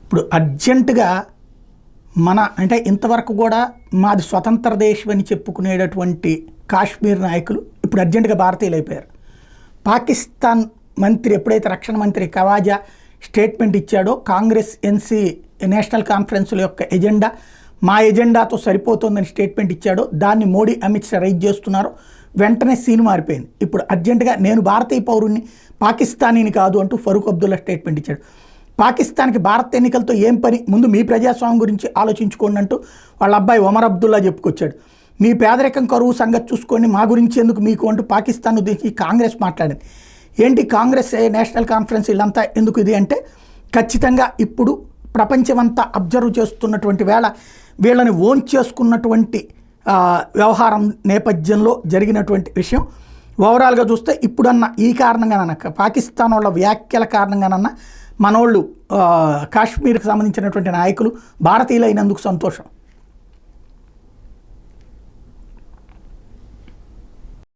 ఇప్పుడు అర్జెంటుగా అంటే ఇంతవరకు కూడా మాది స్వతంత్ర దేశం అని చెప్పుకునేటటువంటి కాశ్మీర్ నాయకులు ఇప్పుడు అర్జెంటుగా భారతీయులు అయిపోయారు. పాకిస్తాన్ మంత్రి ఎప్పుడైతే రక్షణ మంత్రి ఖవాజా స్టేట్మెంట్ ఇచ్చాడో కాంగ్రెస్ ఎన్సీ నేషనల్ కాన్ఫరెన్స్ల యొక్క ఎజెండా మా ఎజెండాతో సరిపోతుందని స్టేట్మెంట్ ఇచ్చాడో దాన్ని మోడీ అమిత్ షా రైజ్ చేస్తున్నారు. వెంటనే సీన్ మారిపోయింది. ఇప్పుడు అర్జెంటుగా నేను భారతీయ పౌరుణ్ణి పాకిస్తానీని కాదు అంటూ ఫరూక్ అబ్దుల్లా స్టేట్మెంట్ ఇచ్చాడు. పాకిస్తాన్కి భారత్ ఎన్నికలతో ఏం పని, ముందు మీ ప్రజాస్వామ్యం గురించి ఆలోచించుకోండి అంటూ వాళ్ళ అబ్బాయి ఒమర్ అబ్దుల్లా చెప్పుకొచ్చాడు. మీ పేదరికం కరువు సంగతి చూసుకోండి, మా గురించి ఎందుకు మీకు అంటూ పాకిస్తాన్ ఉద్దేశించి కాంగ్రెస్ మాట్లాడింది. ఏంటి కాంగ్రెస్ నేషనల్ కాన్ఫరెన్స్ వీళ్ళంతా ఎందుకు ఇది అంటే ఖచ్చితంగా ఇప్పుడు ప్రపంచమంతా అబ్జర్వ్ చేస్తున్నటువంటి వేళ వీళ్ళని ఓన్ చేసుకున్నటువంటి వ్యవహారం నేపథ్యంలో జరిగినటువంటి విషయం. ఓవరాల్గా చూస్తే ఇప్పుడన్నా ఈ కారణంగానన్నా పాకిస్తాన్ వాళ్ళ వ్యాఖ్యల కారణంగానన్నా మనోళ్ళు కాశ్మీర్కి సంబంధించినటువంటి నాయకులు భారతీయులు అయినందుకు సంతోషం.